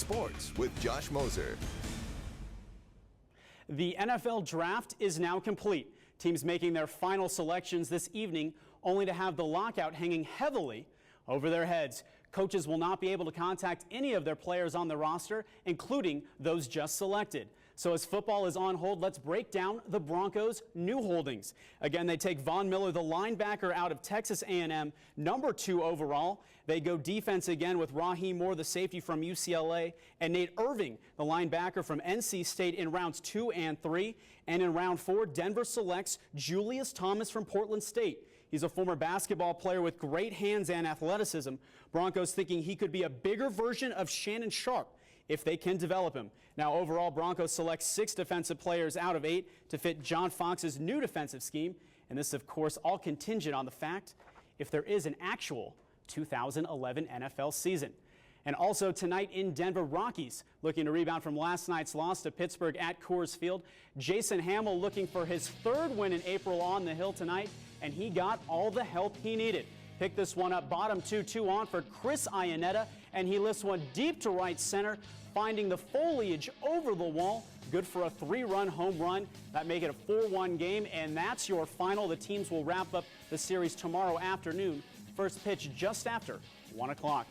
Sports with Josh Moser. The NFL draft is now complete. Teams making their final selections this evening, only to have the lockout hanging heavily over their heads. Coaches will not be able to contact any of their players on the roster, including those just selected. So as football is on hold, let's break down the Broncos' new holdings. Again, they take Von Miller, the linebacker out of Texas A&M, number 2 overall. They go defense again with Raheem Moore, the safety from UCLA, and Nate Irving, the linebacker from NC State in rounds 2 and 3. And in round 4, Denver selects Julius Thomas from Portland State. He's a former basketball player with great hands and athleticism. Broncos thinking he could be a bigger version of Shannon Sharp if they can develop him. Now, overall, Broncos select 6 defensive players out of 8 to fit John Fox's new defensive scheme. And this, of course, all contingent on the fact if there is an actual 2011 NFL season. And also tonight in Denver, Rockies looking to rebound from last night's loss to Pittsburgh at Coors Field. Jason Hamill looking for his 3rd win in April on the hill tonight, and he got all the help he needed. Pick this one up, bottom 2 on for Chris Iannetta, and he lifts one deep to right center, finding the foliage over the wall. Good for a 3-run home run. That make it a 4-1 game, and that's your final. The teams will wrap up the series tomorrow afternoon. First pitch just after 1 o'clock.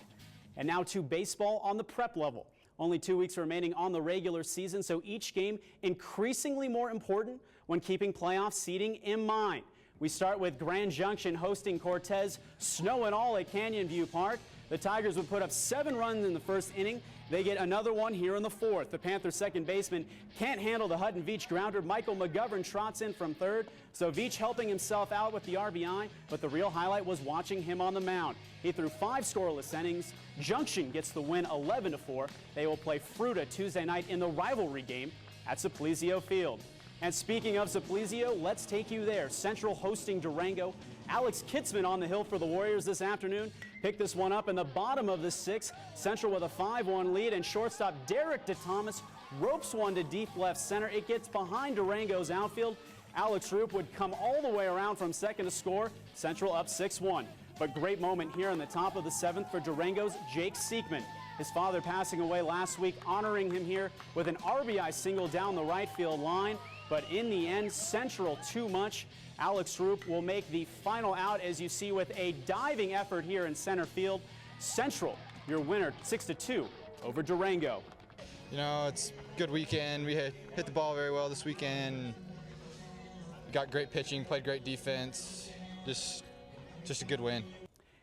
And now to baseball on the prep level. Only 2 weeks remaining on the regular season, so each game increasingly more important when keeping playoff seeding in mind. We start with Grand Junction hosting Cortez, snow and all at Canyon View Park. The Tigers would put up 7 runs in the first inning. They get another one here in the 4th. The Panthers' second baseman can't handle the Hutton Veach grounder. Michael McGovern trots in from 3rd, so Veach helping himself out with the RBI, but the real highlight was watching him on the mound. He threw 5 scoreless innings. Junction gets the win 11-4. They will play Fruita Tuesday night in the rivalry game at Simplicio Field. And speaking of Simplicio, let's take you there. Central hosting Durango. Alex Kitzman on the hill for the Warriors this afternoon. Pick this one up in the bottom of the 6th. Central with a 5-1 lead, and shortstop Derek DeThomas ropes one to deep left center. It gets behind Durango's outfield. Alex Roop would come all the way around from second to score. Central up 6-1. But great moment here in the top of the 7th for Durango's Jake Seekman. His father passing away last week, honoring him here with an RBI single down the right field line. But in the end, Central too much. Alex Roop will make the final out, as you see, with a diving effort here in center field. Central, your winner, 6-2 over Durango. You know, it's a good weekend. We hit the ball very well this weekend. Got great pitching, played great defense. Just a good win.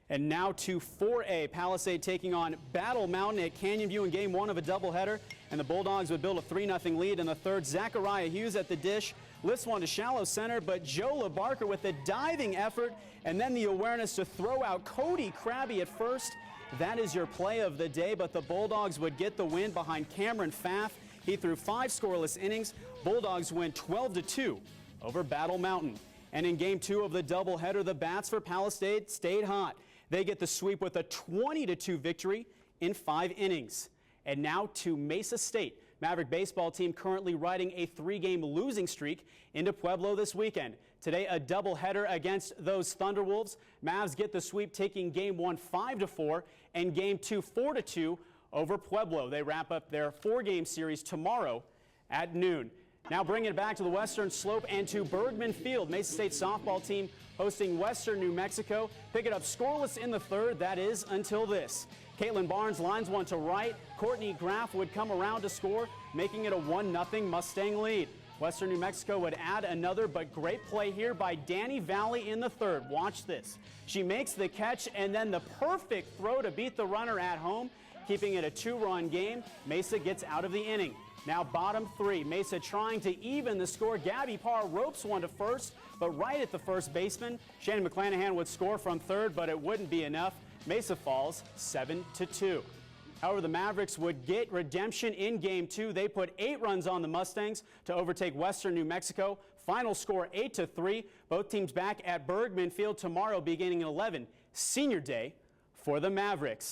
And now to 4A, Palisade taking on Battle Mountain at Canyon View in game 1 of a doubleheader. And the Bulldogs would build a 3-0 lead in the 3rd. Zachariah Hughes at the dish, lifts one to shallow center, but Joe LaBarker with the diving effort and then the awareness to throw out Cody Krabby at first. That is your play of the day, but the Bulldogs would get the win behind Cameron Pfaff. He threw 5 scoreless innings. Bulldogs win 12-2 over Battle Mountain. And in game 2 of the doubleheader, the bats for Palisade stayed hot. They get the sweep with a 20-2 victory in 5 innings. And now to Mesa State. Maverick baseball team currently riding a 3-game losing streak into Pueblo this weekend. Today, a doubleheader against those Thunderwolves. Mavs get the sweep, taking game 1 5-4 and game 2 4-2 over Pueblo. They wrap up their 4-game series tomorrow at noon. Now bringing it back to the Western Slope and to Bergman Field. Mesa State softball team hosting Western New Mexico. Pick it up scoreless in the 3rd, that is, until this. Caitlin Barnes lines one to right. Courtney Graff would come around to score, making it a 1-0 Mustang lead. Western New Mexico would add another, but great play here by Danny Valley in the 3rd. Watch this. She makes the catch and then the perfect throw to beat the runner at home, keeping it a 2-run game. Mesa gets out of the inning. Now bottom 3, Mesa trying to even the score. Gabby Parr ropes one to first, but right at the first baseman. Shannon McClanahan would score from 3rd, but it wouldn't be enough. Mesa falls 7-2. However, the Mavericks would get redemption in game 2. They put 8 runs on the Mustangs to overtake Western New Mexico. Final score 8-3. Both teams back at Bergman Field tomorrow beginning at 11. Senior day for the Mavericks.